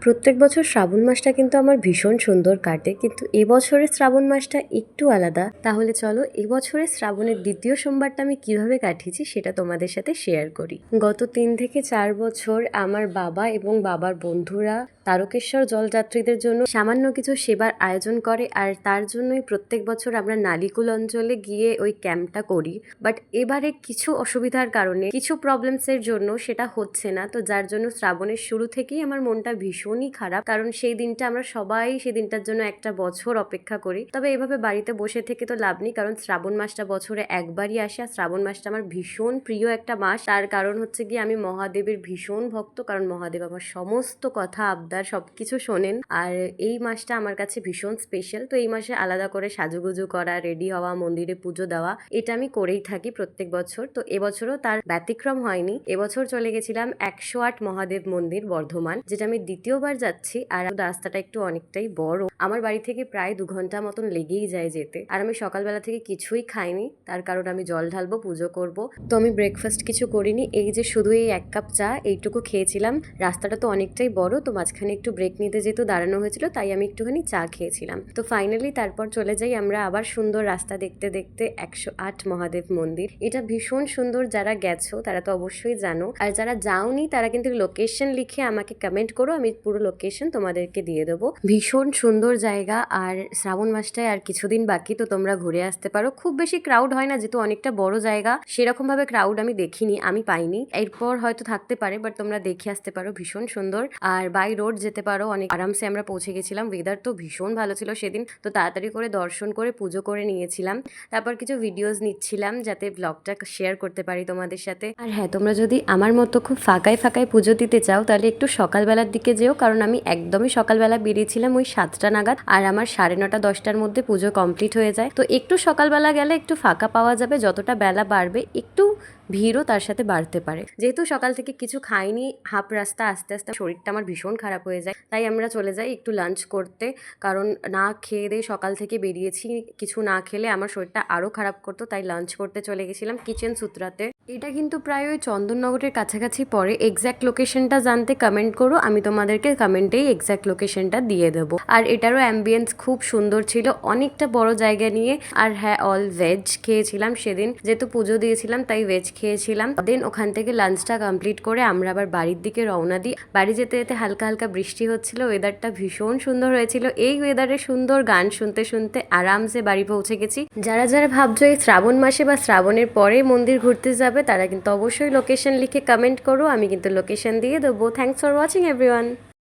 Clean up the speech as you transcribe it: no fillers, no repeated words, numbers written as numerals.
প্রত্যেক বছর শ্রাবণ মাসটা কিন্তু আমার ভীষণ সুন্দর কাটে, কিন্তু এবছরের শ্রাবণ মাসটা একটু আলাদা। তাহলে চলো এবছরের শ্রাবণের দ্বিতীয় সোমবারটা আমি কিভাবে কাটিয়েছি সেটা তোমাদের সাথে শেয়ার করি। গত 3 থেকে 4 বছর আমার বাবা এবং বাবার বন্ধুরা তারকেশ্বর জলযাত্রীদের জন্য সামান্য কিছু সেবার আয়োজন করে, আর তার জন্যই প্রত্যেক বছর আমরা নালিকুল অঞ্চলে গিয়ে ওই ক্যাম্পটা করি। বাট এবারে কিছু অসুবিধার কারণে, কিছু প্রবলেমসের জন্য সেটা হচ্ছে না। তো যার জন্য শ্রাবণের শুরু থেকেই আমার মনটা ভীষণই খারাপ, কারণ সেই দিনটা আমরা সবাই সেই দিনটার জন্য একটা বছর অপেক্ষা করি। তবে এভাবে বাড়িতে বসে থেকে তো লাভ নেই, কারণ শ্রাবণ মাসটা বছরে একবারই আসে। আর শ্রাবণ মাসটা আমার ভীষণ প্রিয় একটা মাস। তার কারণ হচ্ছে গিয়ে আমি মহাদেবের ভীষণ ভক্ত, কারণ মহাদেব আমার সমস্ত কথা আবদার সবকিছু শোনেন। আর এই মাসটা আমার কাছে ভীষণ স্পেশাল। তো এই মাসে আলাদা করে সাজুগুজু করা, রেডি হওয়া, মন্দিরে পুজো দেওয়া, এটা আমি করেই থাকি প্রত্যেক বছর। তো এবছরও তার ব্যতিক্রম হয়নি। এবছর চলে গেছিলাম 108 মহাদেব মন্দির বর্ধমান, যেটা আমি দ্বিতীয়বার যাচ্ছি। আর রাস্তাটা একটু অনেকটাই বড়, আমার বাড়ি থেকে প্রায় 2 ঘন্টা মতন লেগেই যায় যেতে। আর আমি সকালবেলা থেকে কিছুই খাইনি, তার কারণ আমি জল ঢালবো, পুজো করব। তো আমি ব্রেকফাস্ট কিছু করিনি, এই যে শুধু এই 1 কাপ চা এইটুকু খেয়েছিলাম। রাস্তাটা তো অনেকটাই বড়, তো মাঝখানে একটু ব্রেক নিতে যেহেতু দাঁড়ানো হয়েছিল, তাই আমি একটুখানি চা খেয়েছিলাম। তো ফাইনালি তারপর চলে যাই আমরা আবার সুন্দর রাস্তা দেখতে দেখতে 108 মহাদেব মন্দির। এটা ভীষণ সুন্দর, যারা গেছো তারা তো অবশ্যই জানো, আর যারা যাওনি তারা কিন্তু লোকেশন লিখে আমাকে কমেন্ট করো, আমি পুরো লোকেশন তোমাদেরকে দিয়ে দেবো। ভীষণ সুন্দর জায়গা। আর শ্রাবণ মাসটায় আর কিছুদিন বাকি, তো তোমরা ঘুরে আসতে পারো। খুব বেশি ক্রাউড হয় না, যেহেতু অনেকটা বড় জায়গা, সেরকম ভাবে ক্রাউড আমি দেখিনি, আমি পাইনি। এরপর হয়তো থাকতে পারে, বাট তোমরা দেখে আসতে পারো, ভীষণ সুন্দর। আর বাই রোড যেতে পারো, অনেক আরামসে আমরা পৌঁছে গেছিলাম। ওয়েদার তো ভীষণ ভালো ছিল সেদিন, তো তাড়াতাড়ি করে দর্শন করে পুজো করে নিয়েছিলাম। তারপর কিছু ভিডিওস নিচ্ছিলাম যাতে ব্লগটা শেয়ার করতে পারি তোমাদের সাথে। আর হ্যাঁ, তোমরা যদি আমার মতো খুব ফাঁকায় ফাঁকায় পুজো দিতে চাও তাহলে একটু সকালবেলার দিকে যেও, কারণ আমি একদমই সকালবেলা বেরিয়েছিলাম ওই 7টা নাগাদ, আর আমার 9:30 10টার মধ্যে পুজো কমপ্লিট হয়ে যায়। তো একটু সকালবেলা গেলে একটু ফাঁকা পাওয়া যাবে, যতটা বেলা বাড়বে একটু ভিড়ও তার সাথে বাড়তে পারে। যেহেতু সকাল থেকে কিছু খাইনি, হাফ রাস্তা আস্তে আস্তে শরীরটা আমার ভীষণ খারাপ হয়ে যায়, তাই আমরা চলে যাই একটু লাঞ্চ করতে। কারণ না খেয়ে দিয়ে সকাল থেকে বেরিয়েছি, কিছু না খেলে আমার শরীরটা আরও খারাপ করতো, তাই লাঞ্চ করতে চলে গেছিলাম কিচেন সূত্রাতে। এটা কিন্তু প্রায় ওই চন্দননগরের কাছাকাছি পড়ে। এক্স্যাক্ট লোকেশনটা জানতে কমেন্ট করো, আমি তোমাদেরকে কমেন্টেই এক্স্যাক্ট লোকেশনটা দিয়ে দেবো। আর এটারও অ্যাম্বিয়েন্স খুব সুন্দর ছিল, অনেকটা বড় জায়গা নিয়ে। আর হ্যাঁ, অল ভেজ খেয়েছিলাম সেদিন, যেহেতু পুজো দিয়েছিলাম তাই ভেজ খেয়েছিলাম। দেন ওখান থেকে লাঞ্চটা কমপ্লিট করে আমরা আবার বাড়ির দিকে রওনা দিই। বাড়ি যেতে যেতে হালকা হালকা বৃষ্টি হচ্ছিল, ওয়েদারটা ভীষণ সুন্দর হয়েছিল। এই ওয়েদারে সুন্দর গান শুনতে শুনতে আরামসে বাড়ি পৌঁছে গেছি। যারা যারা ভাবছো এই শ্রাবণ মাসে বা শ্রাবণের পরে মন্দির ঘুরতে যাবে, তারা কিন্তু অবশ্যই লোকেশন লিখে কমেন্ট করো, আমি কিন্তু লোকেশন দিয়ে দেবো। Thanks for watching everyone.